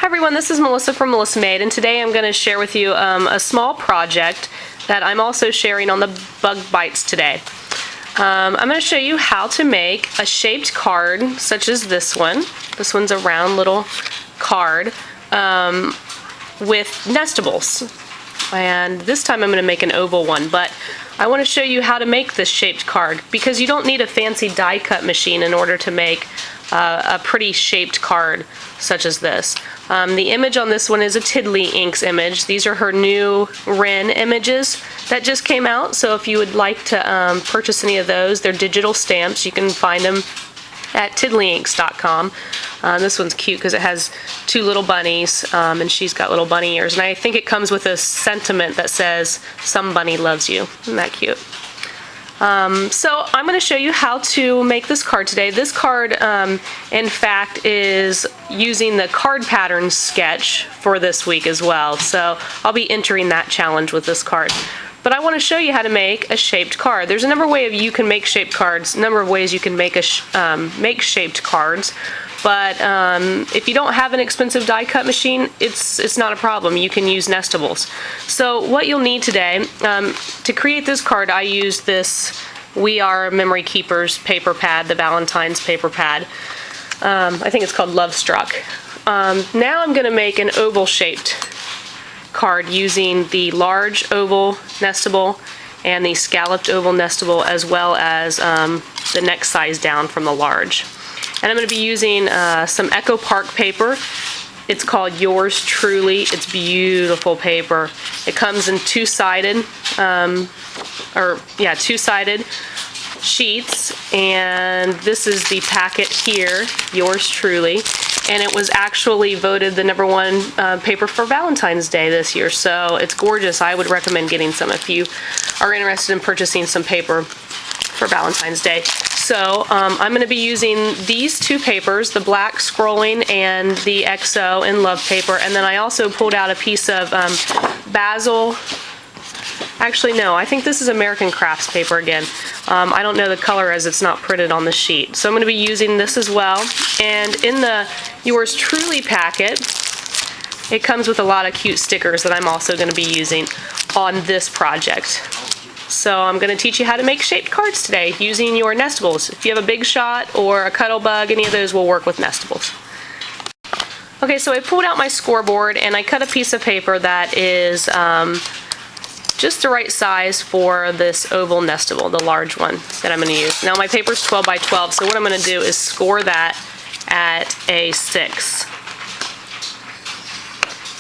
Hi everyone, this is Melissa from Melissa Made, and today I'm going to share with you a small project that I'm also sharing on the Bug Bites today. I'm going to show you how to make a shaped card such as this one. This one's a round little card with nestables. And this time I'm going to make an oval one, but I want to show you how to make this shaped card because you don't need a fancy die cut machine in order to make a pretty shaped card such as this. The image on this one is a Tiddly Inks image. These are her new Wren images that just came out, so if you would like to purchase any of those, they're digital stamps. You can find them at tiddlyinks.com. This one's cute because it has two little bunnies, and she's got little bunny ears, and I think it comes with a sentiment that says, "Some bunny loves you." Isn't that cute? So I'm going to show you how to make this card today. This card, in fact, is using the card pattern sketch for this week as well. So I'll be entering that challenge with this card. But I want to show you how to make a shaped card. There's a number of ways you can make shaped cards, a number of ways you can make make shaped cards. But if you don't have an expensive die cut machine, it's not a problem. You can use nestables. So what you'll need today, to create this card, I used this We Are Memory Keepers paper pad, the Valentine's paper pad. I think it's called Love Struck. Now I'm going to make an oval shaped card using the large oval nestable and the scalloped oval nestable, as well as the next size down from the large. And I'm going to be using some Echo Park paper. It's called Yours Truly. It's beautiful paper. It comes in two-sided, two-sided sheets, and this is the packet here, Yours Truly. And it was actually voted the #1 paper for Valentine's Day this year, so it's gorgeous. I would recommend getting some if you are interested in purchasing some paper for Valentine's Day. So I'm going to be using these two papers, the black scrolling and the XO in Love paper, and then I also pulled out a piece of basil. Actually, no, I think this is American Crafts paper again. I don't know the color as it's not printed on the sheet. So I'm going to be using this as well. And in the Yours Truly packet, it comes with a lot of cute stickers that I'm also going to be using on this project. So I'm going to teach you how to make shaped cards today using your nestables. If you have a Big Shot or a Cuddle Bug, any of those will work with nestables. Okay, so I pulled out my scoreboard and I cut a piece of paper that is just the right size for this oval nestable, the large one that I'm going to use. Now my paper is 12 by 12, so what I'm going to do is score that at a 6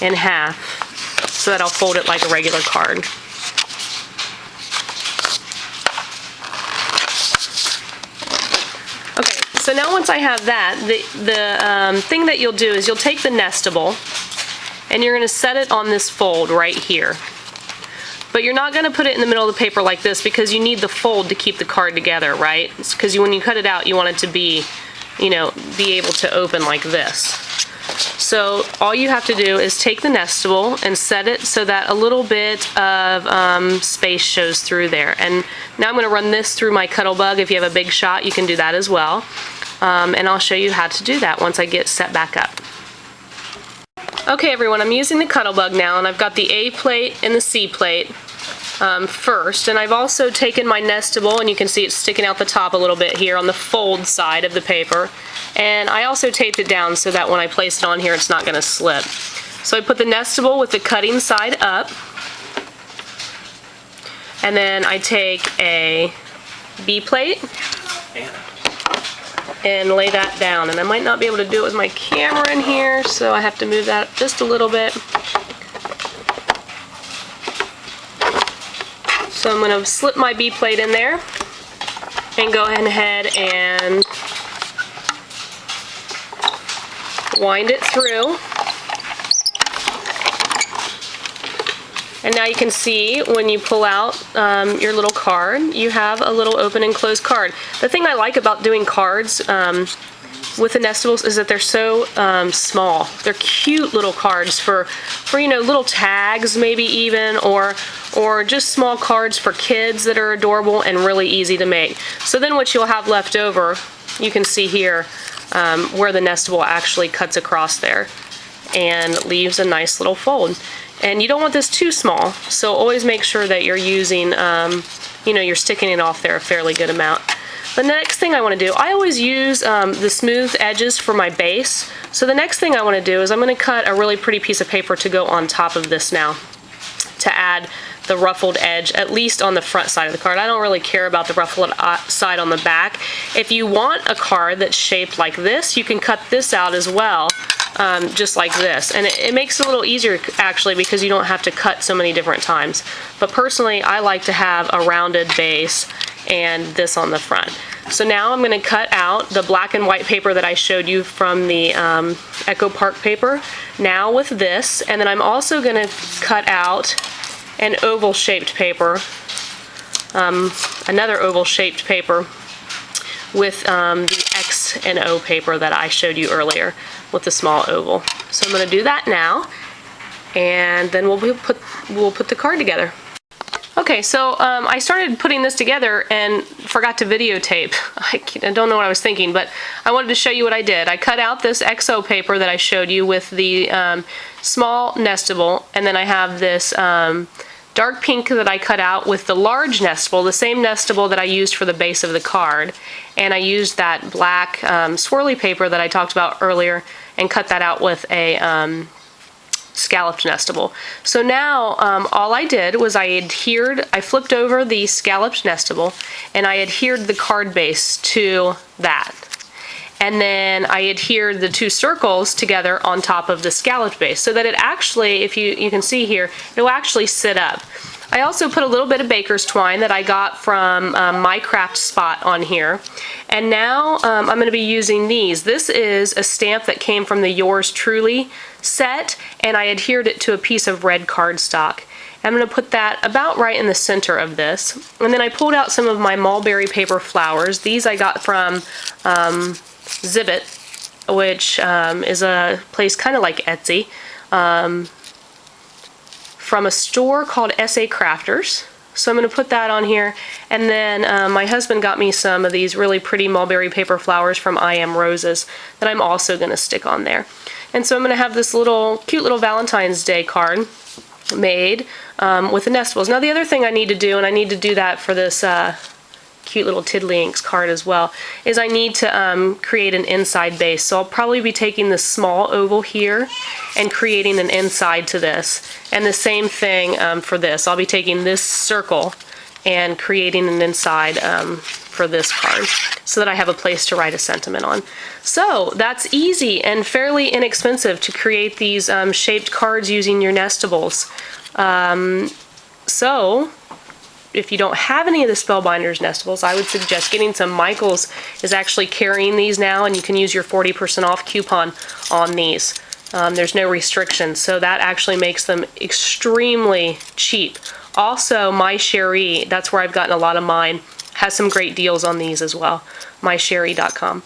in half so that I'll fold it like a regular card. Okay, so now once I have that, the thing that you'll do is you'll take the nestable and you're going to set it on this fold right here. But you're not going to put it in the middle of the paper like this because you need the fold to keep the card together, right? Because when you cut it out, you want it to be, be able to open like this. So all you have to do is take the nestable and set it so that a little bit of space shows through there. And now I'm going to run this through my Cuddle Bug. If you have a Big Shot, you can do that as well. And I'll show you how to do that once I get set back up. Okay everyone, I'm using the Cuddle Bug now, and I've got the A plate and the C plate first, and I've also taken my nestable, and you can see it's sticking out the top a little bit here on the fold side of the paper, and I also taped it down so that when I place it on here it's not going to slip. So I put the nestable with the cutting side up, and then I take a B plate and lay that down, and I might not be able to do it with my camera in here, so I have to move that just a little bit. So I'm going to slip my B plate in there and go ahead and wind it through. And now you can see when you pull out your little card, you have a little open and closed card. The thing I like about doing cards with the nestables is that they're so small. They're cute little cards for little tags maybe even, or just small cards for kids that are adorable and really easy to make. So then what you'll have left over, you can see here where the nestable actually cuts across there. and leaves a nice little fold. And you don't want this too small, so always make sure that you're using, you're sticking it off there a fairly good amount. The next thing I want to do, I always use the smooth edges for my base. So the next thing I want to do is I'm going to cut a really pretty piece of paper to go on top of this now, to add the ruffled edge, at least on the front side of the card. I don't really care about the ruffled side on the back. If you want a card that's shaped like this, you can cut this out as well, just like this. And it makes it a little easier, actually, because you don't have to cut so many different times. But personally, I like to have a rounded base and this on the front. So now I'm going to cut out the black and white paper that I showed you from the Echo Park paper, now with this, and then I'm also going to cut out an oval shaped paper, another oval shaped paper with the X and O paper that I showed you earlier with the small oval. So I'm going to do that now, and then we'll put the card together. Okay, so I started putting this together and forgot to videotape. I don't know what I was thinking, but I wanted to show you what I did. I cut out this XO paper that I showed you with the small nestable, and then I have this dark pink that I cut out with the large nestable, the same nestable that I used for the base of the card. And I used that black swirly paper that I talked about earlier and cut that out with a scalloped nestable. So now all I did was I flipped over the scalloped nestable and I adhered the card base to that. And then I adhered the two circles together on top of the scalloped base so that it actually, if you can see here, it will actually sit up. I also put a little bit of baker's twine that I got from my craft spot on here. And now I'm going to be using these. This is a stamp that came from the Yours Truly set, and I adhered it to a piece of red cardstock. I'm going to put that about right in the center of this. And then I pulled out some of my mulberry paper flowers. These I got from Zibbit, which is a place kind of like Etsy, from a store called SA Crafters. So I'm going to put that on here. And then my husband got me some of these really pretty mulberry paper flowers from I Am Roses that I'm also going to stick on there. And so I'm going to have this cute little Valentine's Day card made with the nestables. Now the other thing I need to do, and I need to do that for this cute little Tiddlywinks card as well, is I need to create an inside base. So I'll probably be taking this small oval here and creating an inside to this. And the same thing for this. I'll be taking this circle and creating an inside for this card so that I have a place to write a sentiment on. So that's easy and fairly inexpensive to create these shaped cards using your nestables. So if you don't have any of the Spellbinders Nestables, I would suggest getting some. Michaels is actually carrying these now, and you can use your 40% off coupon on these. There's no restrictions, so that actually makes them extremely cheap. Also, My Cherie, that's where I've gotten a lot of mine, has some great deals on these as well, mycherie.com.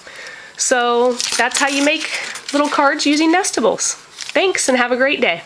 So that's how you make little cards using nestables. Thanks, and have a great day.